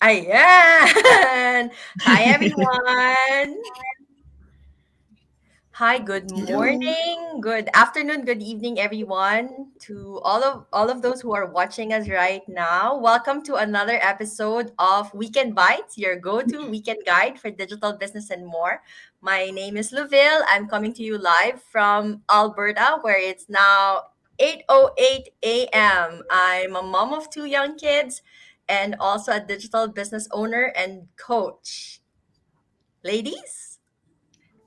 Ayan! Hi, everyone! Hi, good Hello. morning, good afternoon, good evening, everyone. To all of those who are watching us right now, welcome to another episode of Weekend Bites, your go-to weekend guide for digital business and more. My name is Luville. I'm coming to you live from Alberta, where it's now 8:08 a.m. I'm a mom of two young kids and also a digital business owner and coach. Ladies?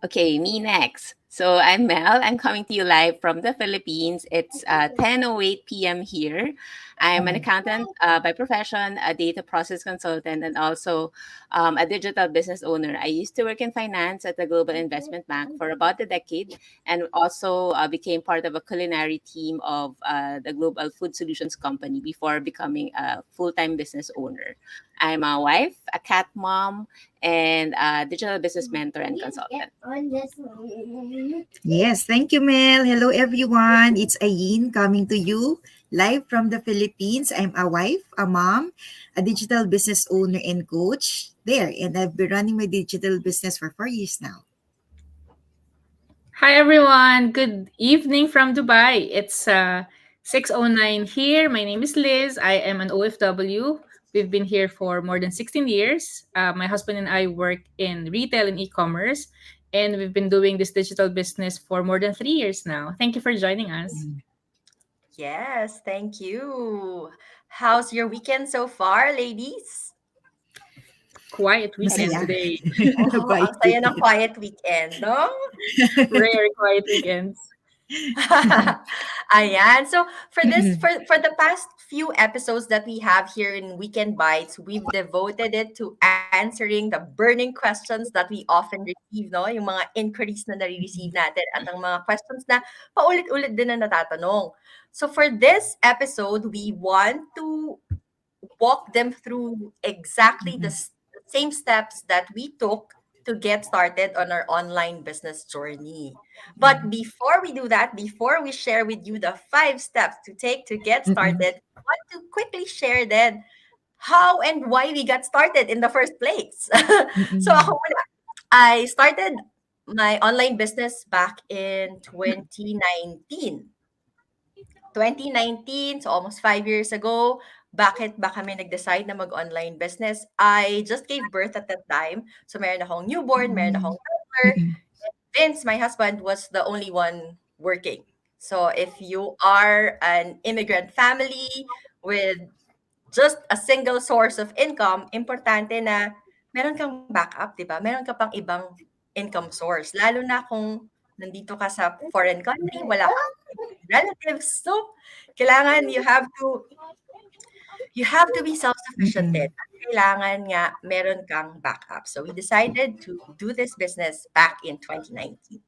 Okay, me next. So I'm Mel. I'm coming to you live from the Philippines. It's 10:08 p.m. here. I'm an accountant by profession, a data process consultant, and also a digital business owner. I used to work in finance at a global investment bank for about a decade, and also became part of a culinary team of the global food solutions company before becoming a full-time business owner. I'm a wife, a cat mom, and a digital business mentor and consultant. Yes, thank you, Mel. Hello, everyone. It's Ayin coming to you live from the Philippines. I'm a wife, a mom, a digital business owner, and coach there. And I've been running my digital business for 4 years now. Hi everyone. Good evening from Dubai. It's 6:09 here. My name is Liz. I am an OFW. We've been here for more than 16 years. My husband and I work in retail and e-commerce, and we've been doing this digital business for more than 3 years now. Thank you for joining us. Yes, thank you. How's your weekend so far, ladies? Quiet weekend Masaya. today. Oh, ang Quiet saya ng weekend. quiet weekend, no? Rare quiet weekends. Ayan. So for the past few episodes that we have here in Weekend Bites, we've devoted it to answering the burning questions that we often receive, no? Yung mga inquiries na nare-receive natin at ang mga questions na paulit-ulit din na natatanong. So for this episode, we want to walk them through exactly the same steps that we took to get started on our online business journey. But before we do that, before we share with you the 5 steps to take to get started, I want to quickly share then how and why we got started in the first place. So ako muna, I started my online business back in 2019, so almost 5 years ago. Bakit ba kami nag-decide na mag-online business? I just gave birth at that time. So meron akong newborn, meron akong toddler. Vince, my husband, was the only one working. So if you are an immigrant family with just a single source of income, importante na meron kang backup, 'di ba? Meron ka pang ibang income source. Lalo na kung nandito ka sa foreign country, wala kang relatives. So, kailangan you have to be self-sufficient din. At kailangan nga meron kang backup. So, we decided to do this business back in 2019.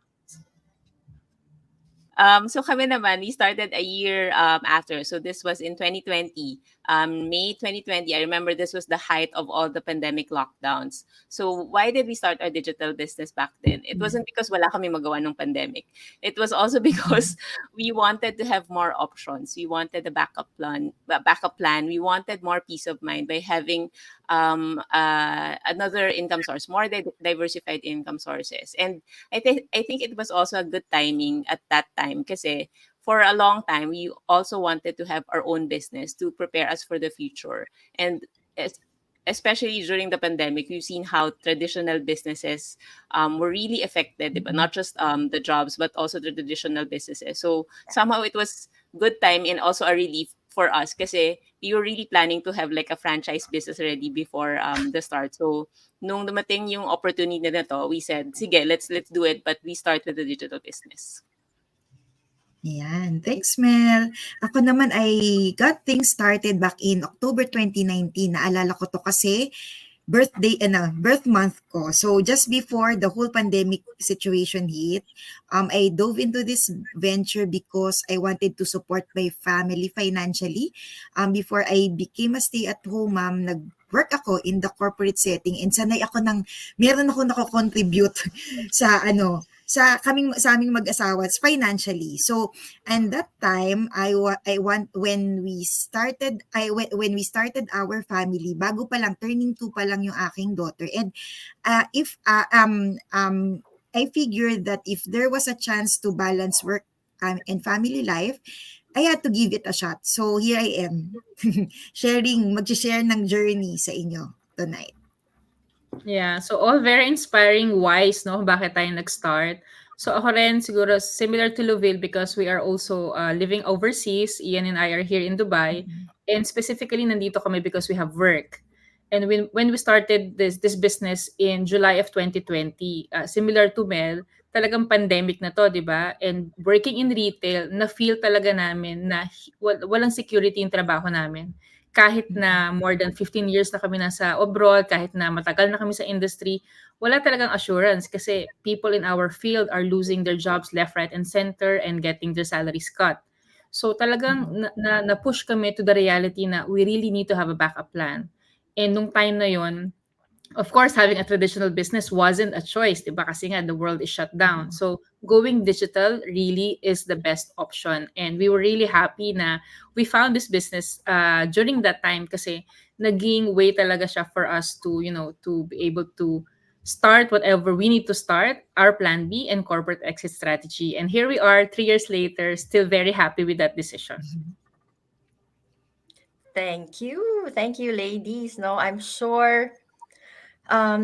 So kami naman, we started a year after. So this was in 2020. May 2020, I remember this was the height of all the pandemic lockdowns. So why did we start our digital business back then? It wasn't because wala kami magawa ng pandemic. It was also because we wanted to have more options. We wanted a backup plan. We wanted more peace of mind by having another income source, more diversified income sources. And I think it was also a good timing at that time kasi for a long time we also wanted to have our own business to prepare us for the future. And es- especially during the pandemic, we've seen how traditional businesses were really affected, di ba? Not just the jobs, but also the traditional businesses. So somehow it was good time and also a relief for us kasi we were really planning to have like a franchise business already before the start. So nung dumating yung opportunity na to, we said, sige, let's do it, but we start with the digital business. Yan. Thanks, Mel. Ako naman, I got things started back in October 2019. Naalala ko to kasi birth month ko. So just before the whole pandemic situation hit, I dove into this venture because I wanted to support my family financially. Before I became a stay-at-home mom, nag-work ako in the corporate setting and sanay ako meron ako nako-contribute sa sa aming mag-asawa financially. So, and that time I want when we started when we started our family, bago pa lang turning 2 pa lang yung aking daughter. And if I figured that if there was a chance to balance work and family life, I had to give it a shot. So here I am, mag-share ng journey sa inyo tonight. Yeah, so all very inspiring whys, no? Bakit tayo nag-start. So ako rin siguro similar to Loville because we are also living overseas. Ian and I are here in Dubai. Mhm. And specifically, nandito kami because we have work. And when we started this business in July of 2020, similar to Mel, talagang pandemic na to, di ba? And working in retail, na-feel talaga namin na walang security yung trabaho namin kahit na more than 15 years na kami nasa abroad, kahit na matagal na kami sa industry, wala talagang assurance kasi people in our field are losing their jobs left, right, and center and getting their salaries cut. So talagang Mhm. na-push kami to the reality na we really need to have a backup plan. And nung time na yon, of course, having a traditional business wasn't a choice, di ba? Kasi nga, the world is shut down. Mhm. So, going digital really is the best option. And we were really happy na we found this business during that time kasi naging way talaga siya for us to, to be able to start whatever we need to start, our plan B and corporate exit strategy. And here we are, 3 years later, still very happy with that decision. Mhm. Thank you. Thank you, ladies. No, I'm sure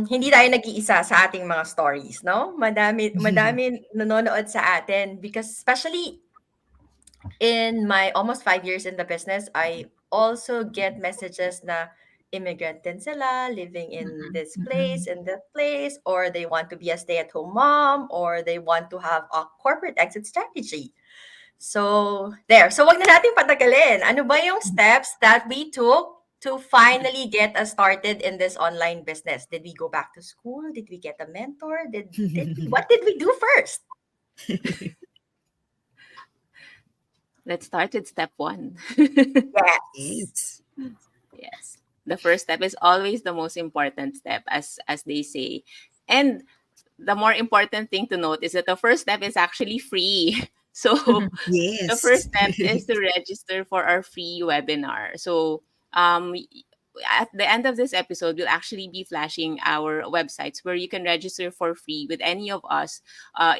hindi tayo nag-iisa sa ating mga stories, no? Madami nanonood sa atin because especially in my almost 5 years in the business, I also get messages na immigrant din sila, living in Mm-mm. this place, Mhm. in that place, or they want to be a stay-at-home mom, or they want to have a corporate exit strategy. So, there. So, wag na nating patagalin. Ano ba yung steps that we took to finally get us started in this online business? Did we go back to school? Did we get a mentor? What did we do first? Let's start with step one. Yes. Yes. Yes. The first step is always the most important step, as they say. And the more important thing to note is that the first step is actually free. So the Yes. first step is to register for our free webinar. So um, at the end of this episode, we'll actually be flashing our websites where you can register for free with any of us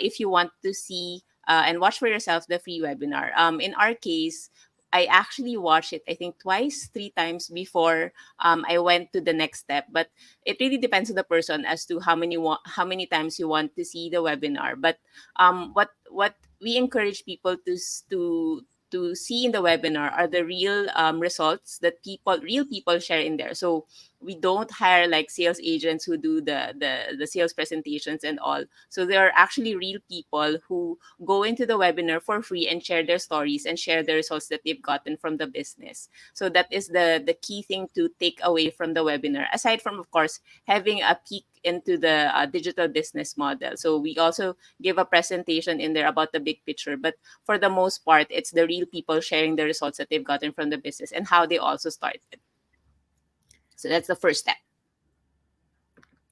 if you want to see and watch for yourself the free webinar. In our case, I actually watched it, I think, twice, 3 times before I went to the next step. But it really depends on the person as to how many times you want to see the webinar. But what we encourage people to see in the webinar are the real results that real people share in there. So we don't hire like sales agents who do the sales presentations and all. So there are actually real people who go into the webinar for free and share their stories and share the results that they've gotten from the business. So that is the key thing to take away from the webinar, aside from, of course, having a peek into the digital business model. So we also give a presentation in there about the big picture, but for the most part, it's the real people sharing the results that they've gotten from the business and how they also started. So that's the first step.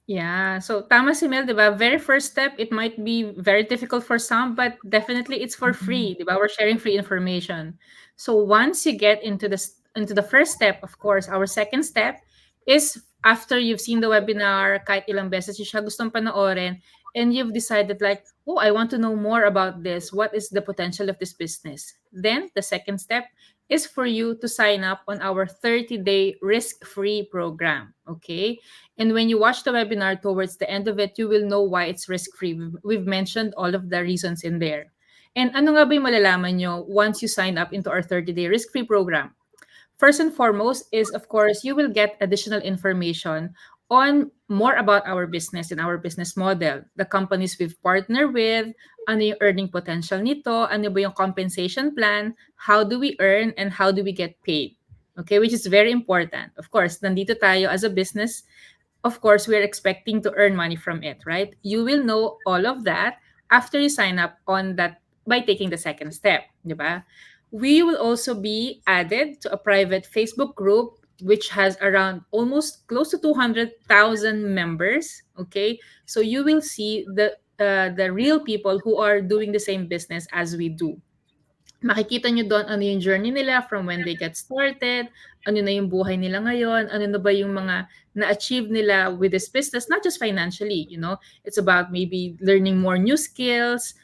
Yeah. So tama si Mel, 'di ba? Very first step, it might be very difficult for some, but definitely it's for Mhm. free, 'di ba? We're sharing free information. So once you get into the first step, of course, our second step is after you've seen the webinar, kahit ilang beses yung siya gustong panoorin, and you've decided like, oh, I want to know more about this. What is the potential of this business? Then the second step is for you to sign up on our 30-day risk-free program. Okay. And when you watch the webinar towards the end of it, you will know why it's risk-free. We've mentioned all of the reasons in there. And ano nga ba yung malalaman nyo once you sign up into our 30-day risk-free program? First and foremost is, of course, you will get additional information on more about our business and our business model, the companies we've partnered with, ano yung earning potential nito, ano ba yung compensation plan, how do we earn, and how do we get paid. Okay, which is very important. Of course, nandito tayo as a business, of course, we're expecting to earn money from it, right? You will know all of that after you sign up on that by taking the second step, di ba? We will also be added to a private Facebook group which has around almost close to 200,000 members, okay? So you will see the real people who are doing the same business as we do. Makikita nyo doon ano yung journey nila from when they get started, ano na yung buhay nila ngayon, ano na ba yung mga na-achieve nila with this business, not just financially, you know. It's about maybe learning more new skills,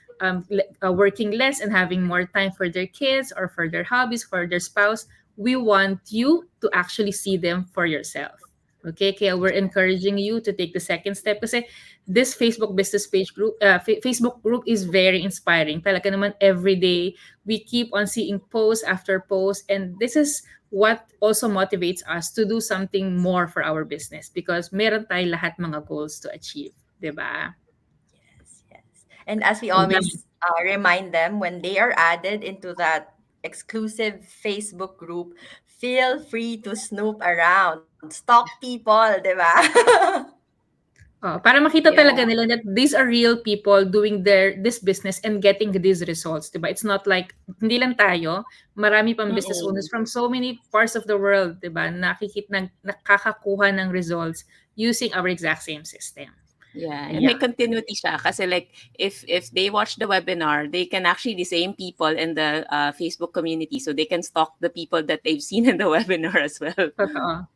working less and having more time for their kids or for their hobbies, for their spouse. We want you to actually see them for yourself. Okay, kaya we're encouraging you to take the second step kasi this Facebook business page group, Facebook group is very inspiring. Talaga naman every day we keep on seeing post after post, and this is what also motivates us to do something more for our business because meron tayo lahat mga goals to achieve, 'di ba? Yes, yes. And as we Ang dami. always remind them, when they are added into that exclusive Facebook group, feel free to snoop around, stalk people, di ba? Oh, para makita Yeah. talaga nila that these are real people doing this business and getting these results, 'di ba? It's not like hindi lang tayo, marami pang business owners Mm-mm. from so many parts of the world, 'di ba? Nakakakuha ng results using our exact same system. Yeah, and may Ayan. continuity siya kasi like if they watch the webinar, they can actually the same people in the Facebook community, so they can stalk the people that they've seen in the webinar as well. Totoo.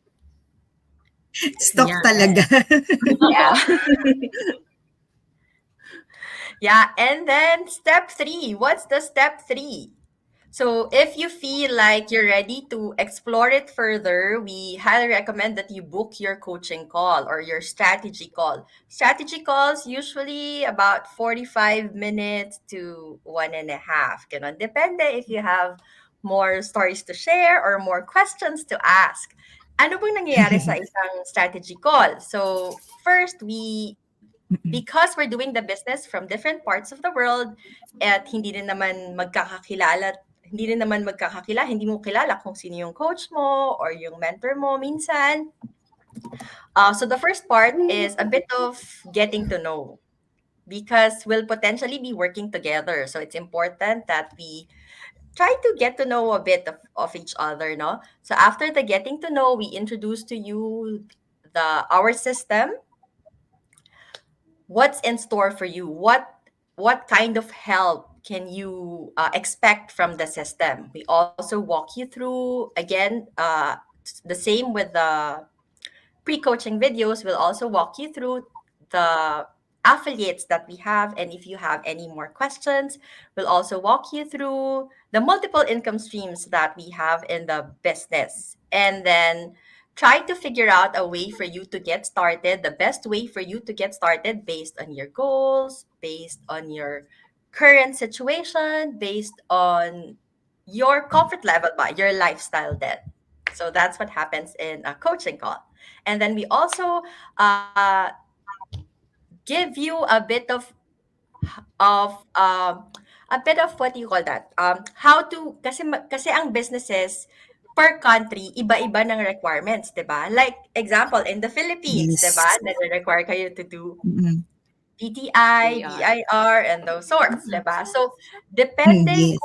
Stock Yan. talaga. Yeah. Yeah, and then step three. What's the step three? So, if you feel like you're ready to explore it further, we highly recommend that you book your coaching call or your strategy call. Strategy calls usually about 45 minutes to 1.5. Ganon. Depende if you have more stories to share or more questions to ask. Ano bang nangyayari sa isang strategy call? So, first, because we're doing the business from different parts of the world at hindi rin naman magkakakilala, hindi mo kilala kung sino yung coach mo or yung mentor mo minsan. So the first part is a bit of getting to know because we'll potentially be working together. So it's important that we try to get to know a bit of each other, no? So after the getting to know, we introduce to you our system, what's in store for you, what kind of help can you expect from the system. We also walk you through again, the same with the pre-coaching videos. Will also walk you through the affiliates that we have, and if you have any more questions, we'll also walk you through the multiple income streams that we have in the business, and then try to figure out a way for you to get started, the best way for you to get started based on your goals, based on your current situation, based on your comfort level, by your lifestyle then. So that's what happens in a coaching call. And then we also uh, give you of a bit of what do you call that? How to kasi ang businesses per country iba-iba ng requirements, 'di ba? Like example in the Philippines, 'di ba? Yes. Nare-require kayo to do Mm-mm. PTI, AR. BIR, and those sorts, Mm. 'di ba? So, depending Yes.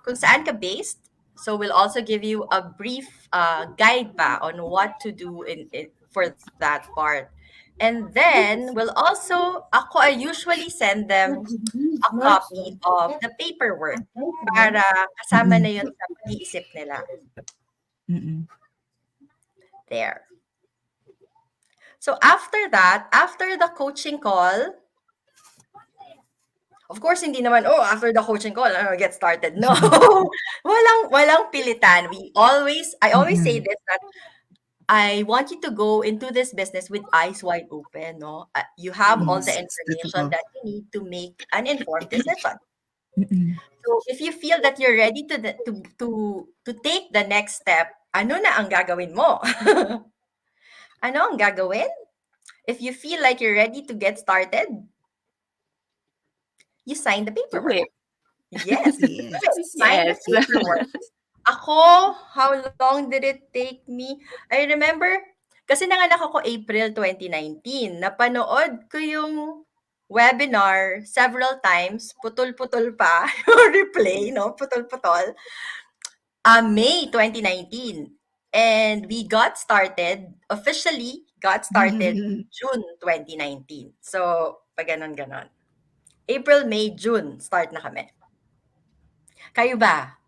kung saan ka based, so we'll also give you a brief guide ba on what to do for that part. And then, we'll also, I usually send them a copy of the paperwork para kasama Mm-mm. na yun sa pag-iisip nila Mm-mm. there. So, after that, after the coaching call, of course, hindi naman, oh, after the coaching call, get started. No. Walang pilitan. I always say Mm-mm. this, that I want you to go into this business with eyes wide open, no? You have all the Yes. information Totoo. that you need to make an informed decision. Mm-mm. So if you feel that you're ready to take the next step, ano na ang gagawin mo? Ano ang gagawin? If you feel like you're ready to get started, you sign the Do paperwork. it. Yes, do it. Yes. Sign the Yes. paperwork. Ako, how long did it take me? I remember, kasi nanganak ako April 2019. Napanood ko yung webinar several times. Putol-putol pa yung replay, no? Putol-putol. May 2019. And we officially got started June 2019. So, Pag ganon-ganon. April, May, June, start na kami. Kayo ba?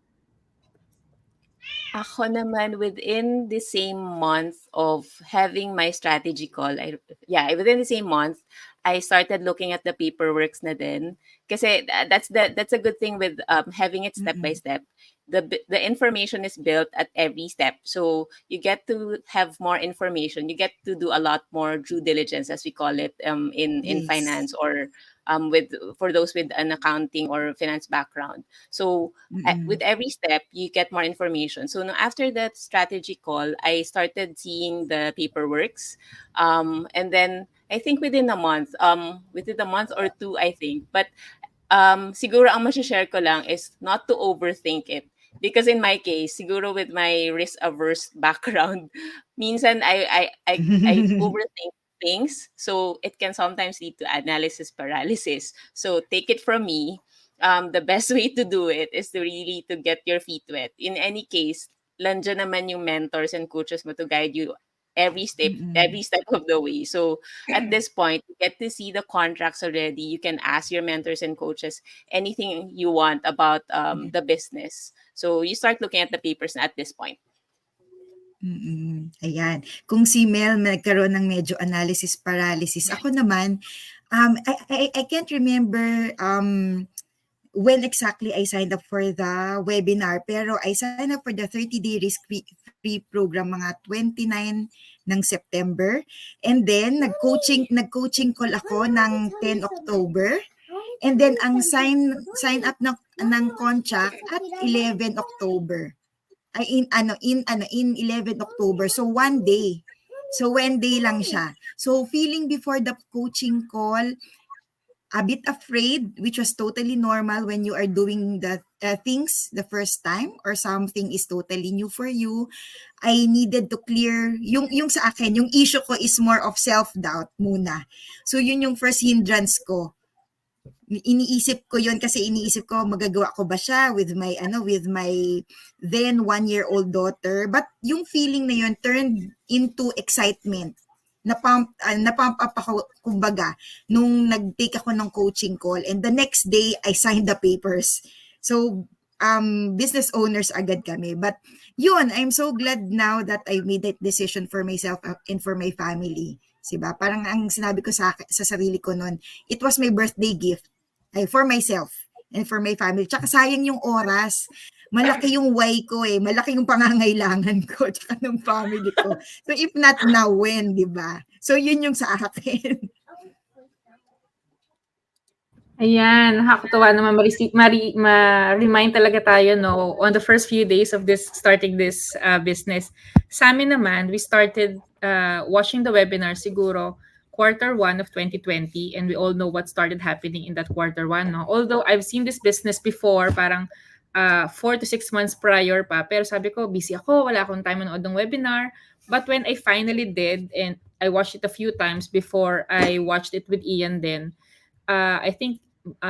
Ako naman within the same month of having my strategy call, within the same month, I started looking at the paperworks na din. Kasi that's a good thing with having it step by Mm-mm. step. The information is built at every step. So you get to have more information. You get to do a lot more due diligence, as we call it, in Yes. finance, or with for those with an accounting or finance background. So with Mm-mm. every step you get more information. So no, after that strategy call, I started seeing the paperworks, and then I think within a month or two, I think. But siguro ang share ko lang is not to overthink it. Because in my case, siguro with my risk averse background, minsan I overthink things. So it can sometimes lead to analysis paralysis. So take it from me, the best way to do it is to really to get your feet wet. In any case, landyan naman yung mentors and coaches mo to guide you Mm-mm. every step of the way. So at this point, you get to see the contracts already. You can ask your mentors and coaches anything you want about the business. So you start looking at the papers at this point. Mm. Ayan. Kung si Mel nagkaroon ng medyo analysis paralysis, ako naman, I can't remember, when exactly I signed up for the webinar, pero I signed up for the 30-day risk-free program mga 29 ng September. And then, nag-coaching call ako ng 10 October. And then, ang sign up ng contract at 11 October. Ay, in 11 October. So, one day. So, one day lang siya. So, feeling before the coaching call, a bit afraid, which was totally normal when you are doing the things the first time or something is totally new for you. I needed to clear, yung sa akin, yung issue ko is more of self-doubt muna. So, yun yung first hindrance ko. Iniisip ko yun kasi iniisip ko magagawa ko ba siya with my then 1-year-old daughter, but yung feeling na yun turned into excitement. Na pump up ako kumbaga nung nag-take ako ng coaching call, and the next day I signed the papers. So business owners agad kami, but yun, I'm so glad now that I made that decision for myself and for my family. Diba? Parang ang sinabi ko sa sarili ko noon, it was my birthday gift. Ay, for myself and for my family. Tsaka sayang yung oras. Malaki yung why ko eh. Malaki yung pangangailangan ko tsaka ng family ko. So if not now, when, di ba? So yun yung sa akin. Ayan, nakakatuwa naman ma-remind talaga tayo, no, on the first few days of starting this business. Sa amin naman, we started watching the webinar siguro Q1 of 2020, and we all know what started happening in that Q1, no? Although I've seen this business before, parang 4 to 6 months prior pa, pero sabi ko, busy ako, wala akong time manood ng webinar. But when I finally did, and I watched it a few times before I watched it with Ian then, I think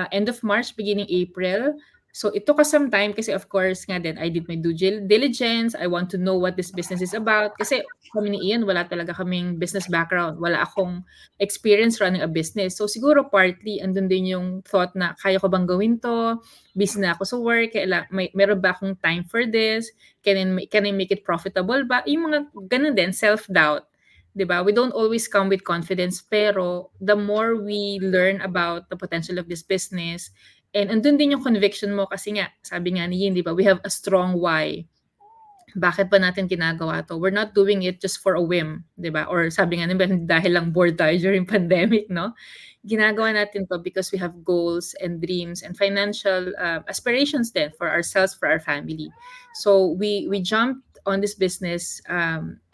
end of March, beginning April. So it took us some time kasi of course nga din, I did my due diligence. I want to know what this business is about. Kasi kami ni Ian, wala talaga kaming business background. Wala akong experience running a business. So siguro partly, andun din yung thought na kaya ko bang gawin to? Busy na ako sa work. Meron ba akong time for this? Can I make it profitable ba? Yung mga ganun din, self-doubt. 'Di ba? We don't always come with confidence, pero the more we learn about the potential of this business, and andun din yung conviction mo kasi nga, sabi nga ni Yin, 'di ba? We have a strong why. Bakit ba natin ginagawa 'to? We're not doing it just for a whim, 'di ba? Or sabi nga nila, dahil lang bored tayo during pandemic, no? Ginagawa natin 'to because we have goals and dreams and financial aspirations then for ourselves, for our family. So we jumped on this business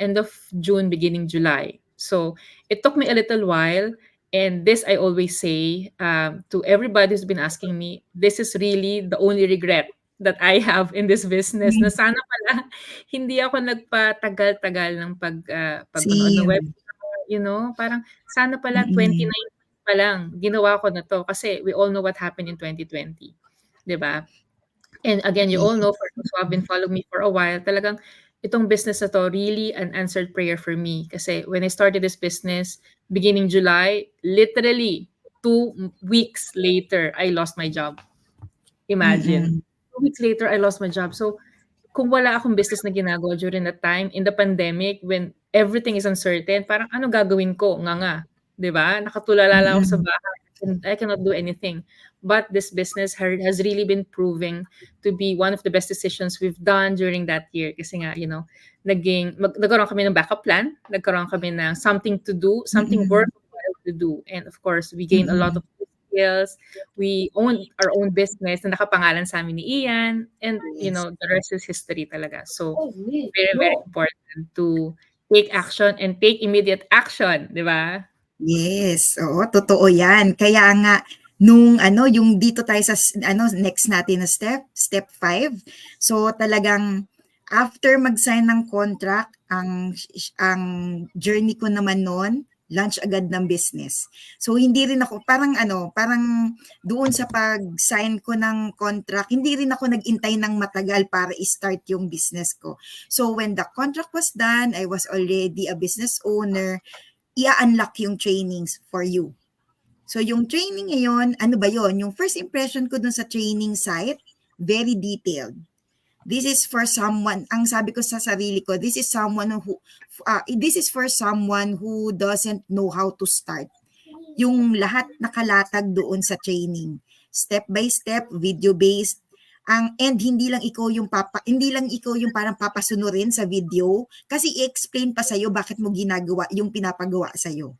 end of June, beginning July. So it took me a little while. And this I always say to everybody who's been asking me, this is really the only regret that I have in this business, na sana pala hindi ako nagpatagal-tagal ng pagmanood ng Same. webinar, parang sana pala Mm-mm. 2019 pa lang ginawa ko na 'to, kasi we all know what happened in 2020, 'di ba? And again, you all Yes. know, for those who have been following me for a while, talagang itong business na 'to really an answered prayer for me. Kasi when I started this business beginning July, literally 2 weeks later, I lost my job. Imagine. Mm. 2 weeks later, I lost my job. So, kung wala akong business na ginagawa during that time, in the pandemic, when everything is uncertain, parang ano gagawin ko? Nga, 'di ba? Nakatulala lang ako sa Mm. bahay. I cannot do anything. But this business has really been proving to be one of the best decisions we've done during that year. Kasi nga, nagkaroon kami ng backup plan, nagkaroon kami ng something to do, something Mm. worthwhile to do. And of course, we gained a lot Mm. of skills. We owned our own business na nakapangalan sa amin ni Ian, and Yes. the rest is history talaga. So, very, very important to take action and take immediate action, 'di ba? Yes, oo, totoo 'yan. Kaya nga nung ano, yung dito tayo sa next natin na step 5. So talagang after mag-sign ng contract, ang journey ko naman no'n, launch agad ng business. So hindi rin ako parang doon sa pag-sign ko ng contract, hindi rin ako nag-intay ng matagal para i-start yung business ko. So when the contract was done, I was already a business owner, i-unlock yung trainings for you. So yung training ngayon, ano ba yon? Yung first impression ko dun sa training site, very detailed. This is for someone, ang sabi ko sa sarili ko, this is for someone who doesn't know how to start. Yung lahat nakalatag doon sa training. Step by step, video based. And hindi lang ikaw yung parang papasunurin sa video kasi i-explain pa sa'yo bakit mo ginagawa yung pinapagawa sa'yo.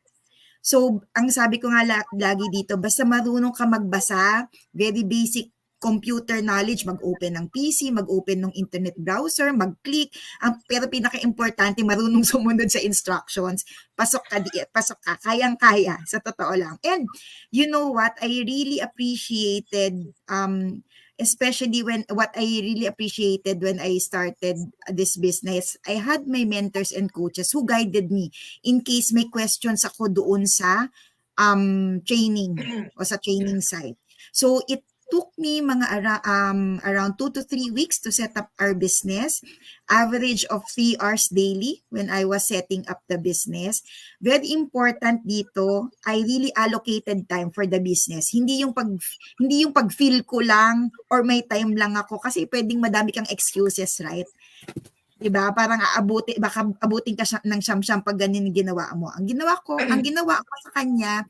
So, ang sabi ko nga lagi dito, basta marunong ka magbasa, very basic computer knowledge, mag-open ng PC, mag-open ng internet browser, mag-click. Pero pinaka-importante, marunong sumunod sa instructions. Pasok ka, kayang-kaya, sa totoo lang. And you know what, I really appreciated, especially what I really appreciated when I started this business, I had my mentors and coaches who guided me in case may questions ako doon sa training o sa training site. So it took me around 2 to 3 weeks to set up our business. Average of 3 hours daily when I was setting up the business. Very important dito, I really allocated time for the business. Hindi yung pag-feel ko lang or may time lang ako kasi pwedeng madami kang excuses, right? 'Di ba? Parang baka abutin ka ng siyam-siyam pag ganyan yung ginawa mo. Ang ginawa ko sa kanya,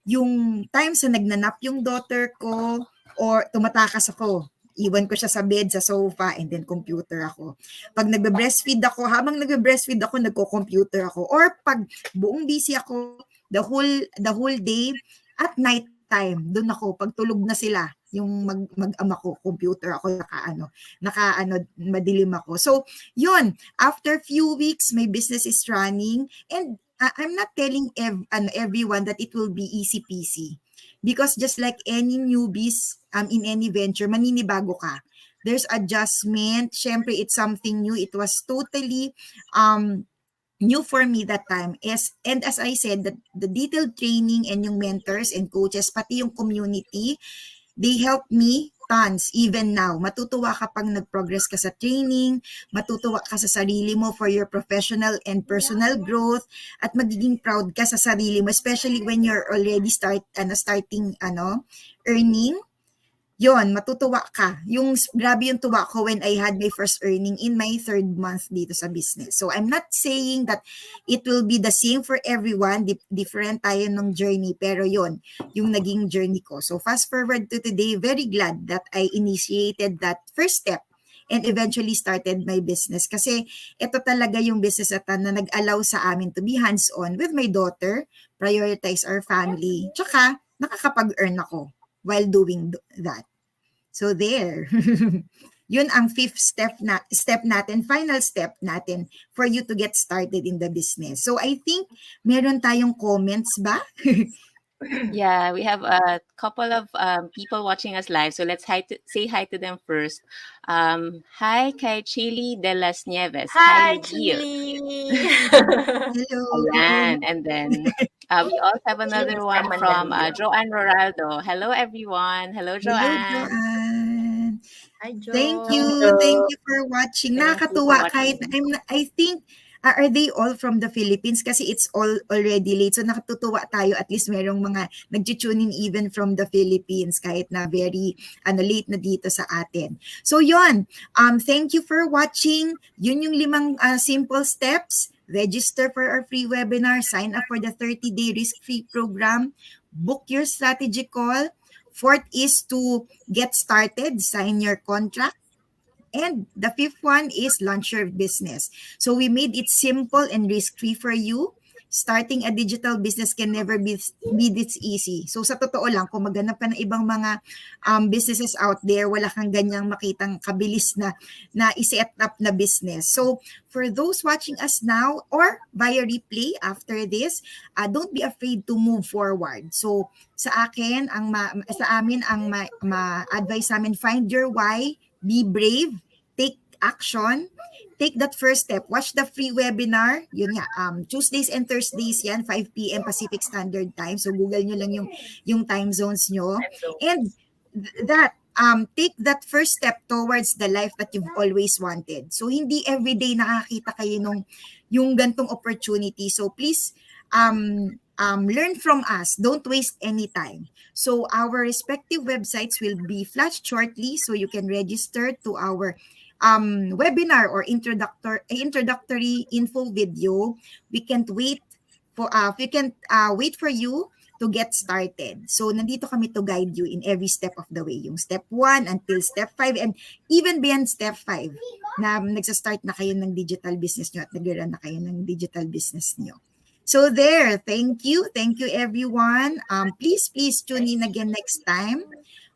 yung times na nagnanap yung daughter ko or tumatakas ako, iwan ko siya sa bed, sa sofa, and then computer ako. Pag habang nagbe-breastfeed ako, nagko-computer ako. Or pag buong busy ako, the whole day, at night time, doon ako, pag tulog na sila, yung mag-ama ko, computer ako, madilim ako. So, yun, after few weeks, my business is running, and I'm not telling everyone that it will be easy peasy. Because just like any newbies in any venture, maninibago ka. There's adjustment. Syempre, it's something new. It was totally new for me that time. And as I said, the detailed training and yung mentors and coaches, pati yung community, they help me tons even now. Matutuwa ka pag nag-progress ka sa training, matutuwa ka sa sarili mo for your professional and personal growth, at magiging proud ka sa sarili mo, especially when you're already starting earning. Yon, matutuwa ka. Grabe yung tuwa ko when I had my first earning in my 3rd month dito sa business. So I'm not saying that it will be the same for everyone. Different tayo ng journey. Pero yon, yung naging journey ko. So fast forward to today, very glad that I initiated that first step and eventually started my business. Kasi ito talaga yung business na nag-allow sa amin to be hands-on with my daughter, prioritize our family, tsaka nakakapag-earn ako while doing that. So there. Yun ang 5th step natin, final step natin for you to get started in the business. So I think meron tayong comments ba? Yeah, we have a couple of people watching us live. So let's say hi to them first. Hi kay Chili de las Nieves. Hi, Hi, Jill. Chili! Hello. Ayan. And then we also have Chili another is one from from Mandaluyong. Joanne Roraldo. Hello, everyone. Hello, Hello, Joanne. Joanne. Hi, Thank Jo. you. Hello. Thank you for watching. Thank you for Nakakatuwa kahit watching. I think Are they all from the Philippines? Kasi it's all already late. So nakatutuwa tayo, at least merong mga nag-tune in even from the Philippines kahit na very late na dito sa atin. So yon, thank you for watching. Yun yung 5 simple steps. Register for our free webinar, sign up for the 30-day risk-free program, book your strategy call. Fourth is to get started, sign your contract. And the fifth one is launch your business. So we made it simple and risk-free for you. Starting a digital business can never be this easy. So sa totoo lang, kung maghanap ka ng ibang mga businesses out there, wala kang ganyang makitang kabilis na i-set up na business. So for those watching us now or via replay after this, don't be afraid to move forward. So sa akin, sa amin, ang ma-advise namin, find your why, be brave, take action, take that first step. Watch the free webinar. Yun nga, Tuesdays and Thursdays yan, 5 p.m. Pacific Standard Time. So Google nyo lang yung time zones nyo. And take that first step towards the life that you've always wanted. So hindi everyday nakakita kayo yung gantong opportunity. So please learn from us. Don't waste any time. So our respective websites will be flashed shortly, so you can register to our webinar or introductory info video. We can't wait for you to get started. So nandito kami to guide you in every step of the way. Yung step 1 until step 5 and even beyond step 5 na nagsa-start na kayo ng digital business nyo at nag-run na kayo ng digital business nyo. So there, thank you everyone. Please tune in again next time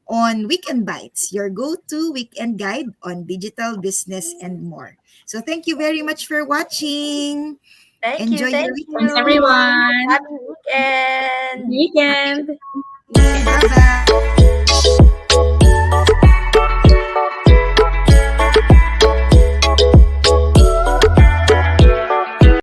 on Weekend Bites, your go-to weekend guide on digital business and more. So thank you very much for watching. Thank you. Enjoy your Thank weekend. Thanks, you. everyone. Happy weekend. Weekend. Bye-bye.